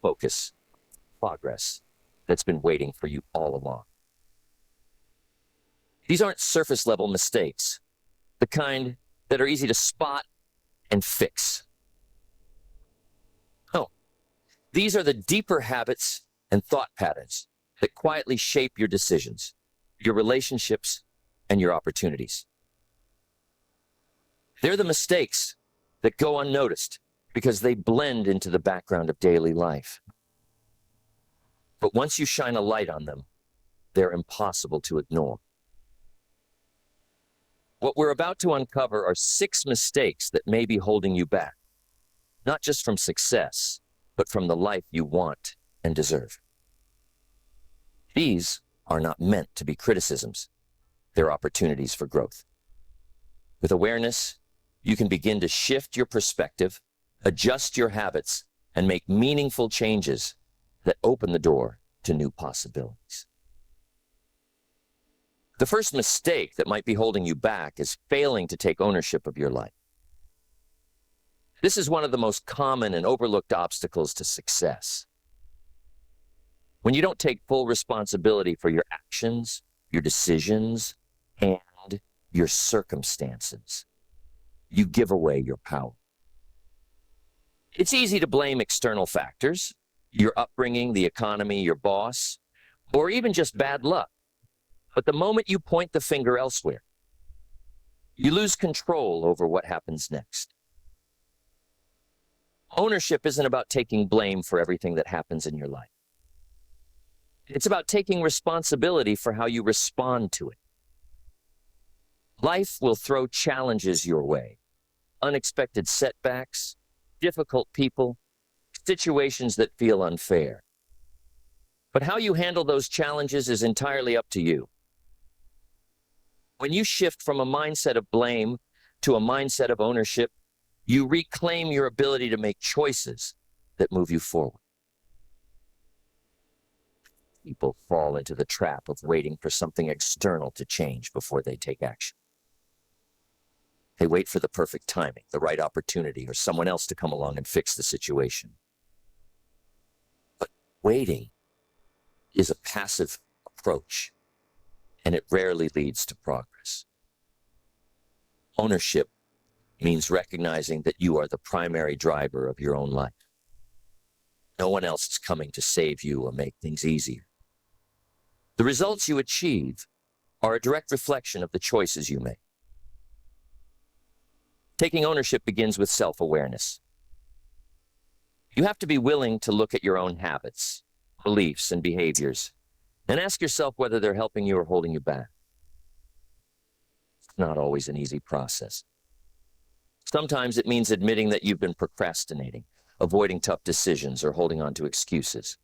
focus, progress that's been waiting for you all along. These aren't surface level mistakes, the kind that are easy to spot and fix. No, these are the deeper habits and thought patterns that quietly shape your decisions, your relationships, and your opportunities. They're the mistakes that go unnoticed because they blend into the background of daily life. But once you shine a light on them, they're impossible to ignore. What we're about to uncover are 6 mistakes that may be holding you back, not just from success, but from the life you want and deserve. These are not meant to be criticisms. They're opportunities for growth. With awareness, you can begin to shift your perspective, adjust your habits, and make meaningful changes that open the door to new possibilities. The first mistake that might be holding you back is failing to take ownership of your life. This is one of the most common and overlooked obstacles to success. When you don't take full responsibility for your actions, your decisions, and your circumstances, you give away your power. It's easy to blame external factors, your upbringing, the economy, your boss, or even just bad luck. But the moment you point the finger elsewhere, you lose control over what happens next. Ownership isn't about taking blame for everything that happens in your life. It's about taking responsibility for how you respond to it. Life will throw challenges your way, unexpected setbacks, difficult people, situations that feel unfair. But how you handle those challenges is entirely up to you. When you shift from a mindset of blame to a mindset of ownership, you reclaim your ability to make choices that move you forward. People fall into the trap of waiting for something external to change before they take action. They wait for the perfect timing, the right opportunity, or someone else to come along and fix the situation. But waiting is a passive approach, and it rarely leads to progress. Ownership means recognizing that you are the primary driver of your own life. No one else is coming to save you or make things easier. The results you achieve are a direct reflection of the choices you make. Taking ownership begins with self-awareness. You have to be willing to look at your own habits, beliefs, and behaviors, and ask yourself whether they're helping you or holding you back. It's not always an easy process. Sometimes it means admitting that you've been procrastinating, avoiding tough decisions, or holding on to excuses.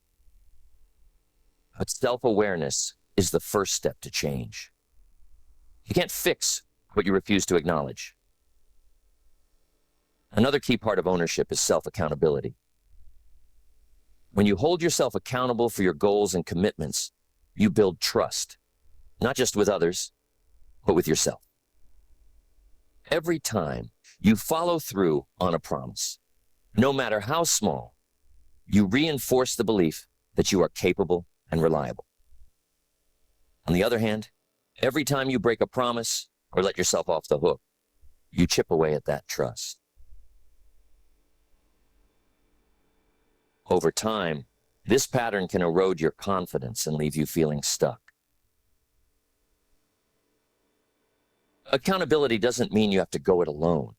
But self-awareness is the first step to change. You can't fix what you refuse to acknowledge. Another key part of ownership is self-accountability. When you hold yourself accountable for your goals and commitments, you build trust, not just with others, but with yourself. Every time you follow through on a promise, no matter how small, you reinforce the belief that you are capable and reliable. On the other hand, every time you break a promise or let yourself off the hook, you chip away at that trust. Over time, this pattern can erode your confidence and leave you feeling stuck. Accountability doesn't mean you have to go it alone.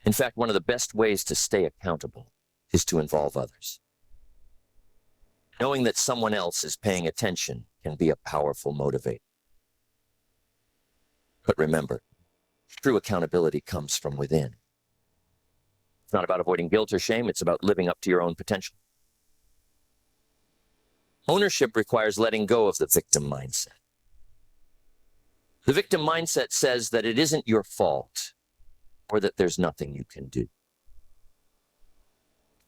In fact, one of the best ways to stay accountable is to involve others. Knowing that someone else is paying attention can be a powerful motivator. But remember, true accountability comes from within. It's not about avoiding guilt or shame, it's about living up to your own potential. Ownership requires letting go of the victim mindset. The victim mindset says that it isn't your fault or that there's nothing you can do. It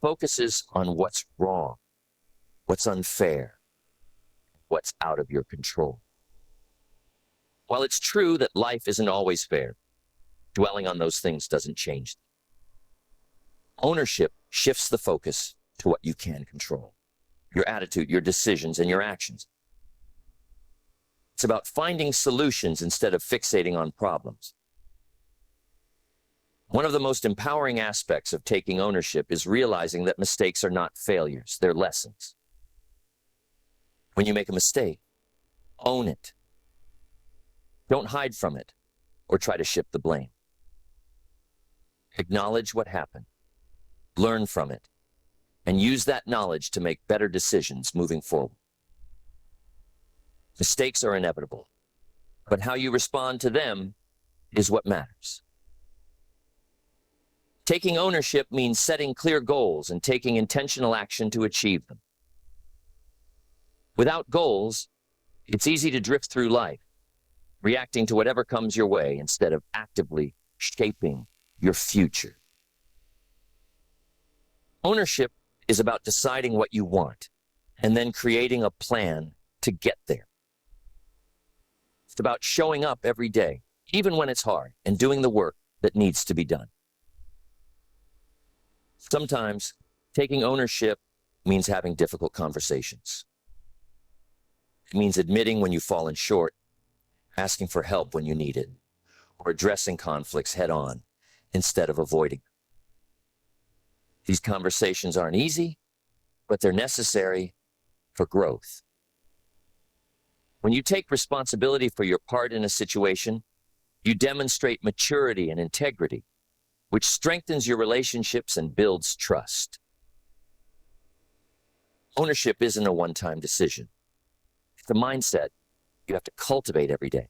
focuses on what's wrong, what's unfair, what's out of your control. While it's true that life isn't always fair, dwelling on those things doesn't change them. Ownership shifts the focus to what you can control: your attitude, your decisions, and your actions. It's about finding solutions instead of fixating on problems. One of the most empowering aspects of taking ownership is realizing that mistakes are not failures, they're lessons. When you make a mistake, own it. Don't hide from it or try to shift the blame. Acknowledge what happened, learn from it, and use that knowledge to make better decisions moving forward. Mistakes are inevitable, but how you respond to them is what matters. Taking ownership means setting clear goals and taking intentional action to achieve them. Without goals, it's easy to drift through life, reacting to whatever comes your way instead of actively shaping your future. Ownership is about deciding what you want and then creating a plan to get there. It's about showing up every day, even when it's hard, and doing the work that needs to be done. Sometimes taking ownership means having difficult conversations. It means admitting when you've fallen short, asking for help when you need it, or addressing conflicts head on instead of avoiding. These conversations aren't easy, but they're necessary for growth. When you take responsibility for your part in a situation, you demonstrate maturity and integrity, which strengthens your relationships and builds trust. Ownership isn't a one-time decision. It's a mindset you have to cultivate every day.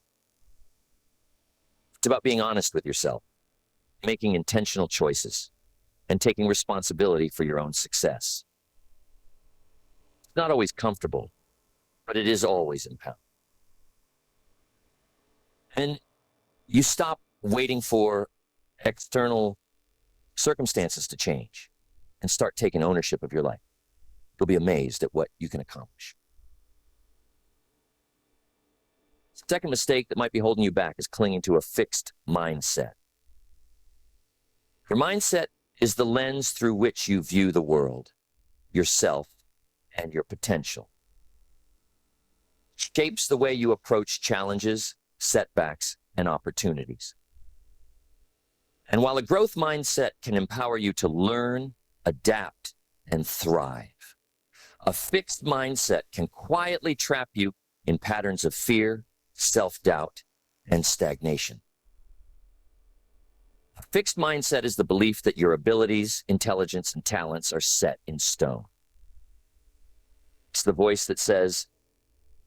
It's about being honest with yourself, making intentional choices, and taking responsibility for your own success. It's not always comfortable, but it is always empowering. And you stop waiting for external circumstances to change and start taking ownership of your life. You'll be amazed at what you can accomplish. The second mistake that might be holding you back is clinging to a fixed mindset. Your mindset is the lens through which you view the world, yourself, and your potential. It shapes the way you approach challenges, setbacks, and opportunities. And while a growth mindset can empower you to learn, adapt, and thrive, a fixed mindset can quietly trap you in patterns of fear, self-doubt, and stagnation. A fixed mindset is the belief that your abilities, intelligence, and talents are set in stone. It's the voice that says,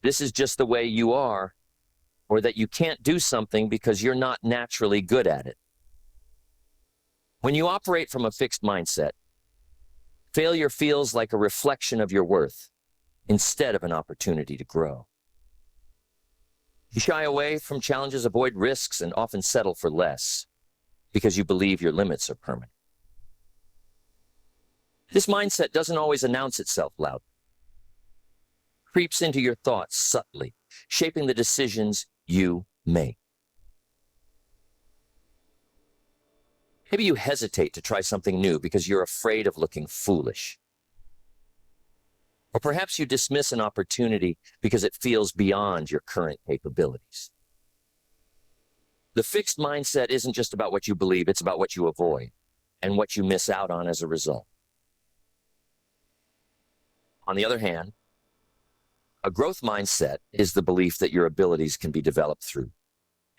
this is just the way you are, or that you can't do something because you're not naturally good at it. When you operate from a fixed mindset, failure feels like a reflection of your worth instead of an opportunity to grow. You shy away from challenges, avoid risks, and often settle for less because you believe your limits are permanent. This mindset doesn't always announce itself loudly. It creeps into your thoughts subtly, shaping the decisions you make. Maybe you hesitate to try something new because you're afraid of looking foolish. Or perhaps you dismiss an opportunity because it feels beyond your current capabilities. The fixed mindset isn't just about what you believe, it's about what you avoid and what you miss out on as a result. On the other hand, a growth mindset is the belief that your abilities can be developed through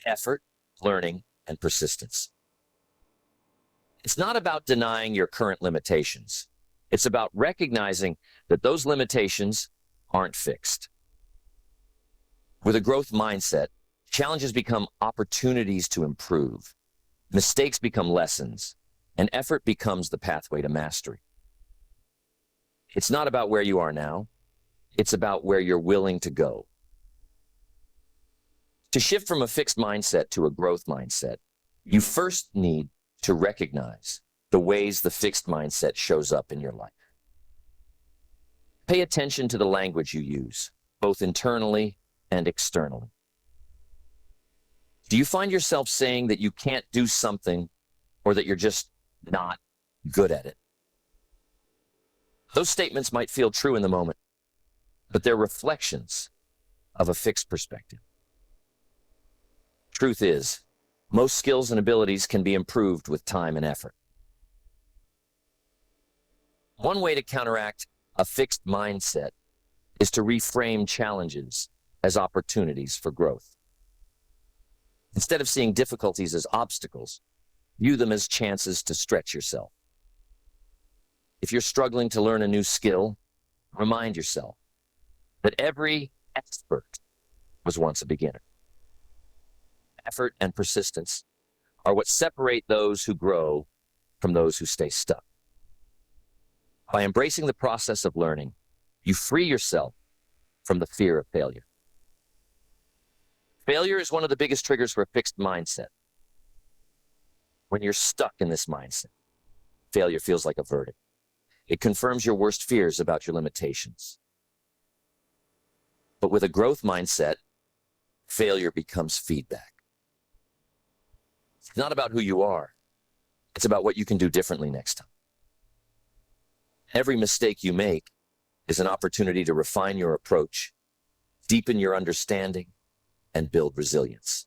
effort, learning, and persistence. It's not about denying your current limitations. It's about recognizing that those limitations aren't fixed. With a growth mindset, challenges become opportunities to improve. Mistakes become lessons, and effort becomes the pathway to mastery. It's not about where you are now. It's about where you're willing to go. To shift from a fixed mindset to a growth mindset, you first need to recognize the ways the fixed mindset shows up in your life. Pay attention to the language you use, both internally and externally. Do you find yourself saying that you can't do something or that you're just not good at it? Those statements might feel true in the moment, but they're reflections of a fixed perspective. Truth is, most skills and abilities can be improved with time and effort. One way to counteract a fixed mindset is to reframe challenges as opportunities for growth. Instead of seeing difficulties as obstacles, view them as chances to stretch yourself. If you're struggling to learn a new skill, remind yourself that every expert was once a beginner. Effort and persistence are what separate those who grow from those who stay stuck. By embracing the process of learning, you free yourself from the fear of failure. Failure is one of the biggest triggers for a fixed mindset. When you're stuck in this mindset, failure feels like a verdict. It confirms your worst fears about your limitations. But with a growth mindset, failure becomes feedback. It's not about who you are. It's about what you can do differently next time. Every mistake you make is an opportunity to refine your approach, deepen your understanding, and build resilience.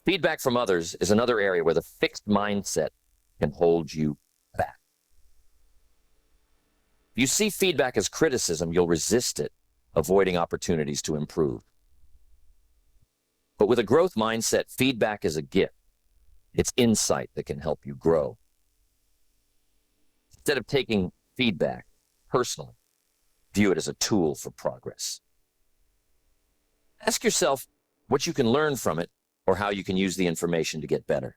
Feedback from others is another area where the fixed mindset can hold you back. If you see feedback as criticism, you'll resist it, avoiding opportunities to improve. But with a growth mindset, feedback is a gift. It's insight that can help you grow. Instead of taking feedback personally, view it as a tool for progress. Ask yourself what you can learn from it or how you can use the information to get better.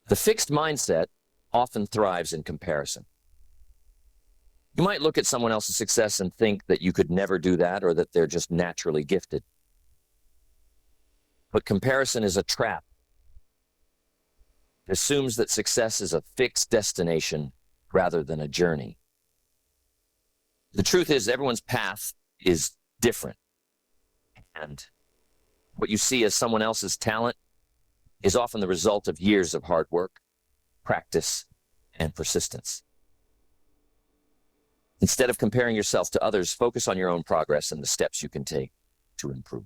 The fixed mindset often thrives in comparison. You might look at someone else's success and think that you could never do that or that they're just naturally gifted. But comparison is a trap. It assumes that success is a fixed destination rather than a journey. The truth is, everyone's path is different. And what you see as someone else's talent is often the result of years of hard work, practice, and persistence. Instead of comparing yourself to others, focus on your own progress and the steps you can take to improve.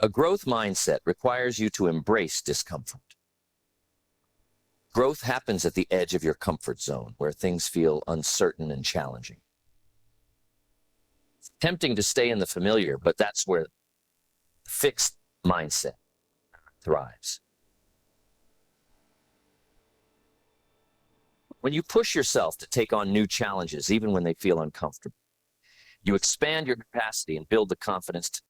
A growth mindset requires you to embrace discomfort. Growth happens at the edge of your comfort zone, where things feel uncertain and challenging. It's tempting to stay in the familiar, but that's where the fixed mindset thrives. When you push yourself to take on new challenges, even when they feel uncomfortable, you expand your capacity and build the confidence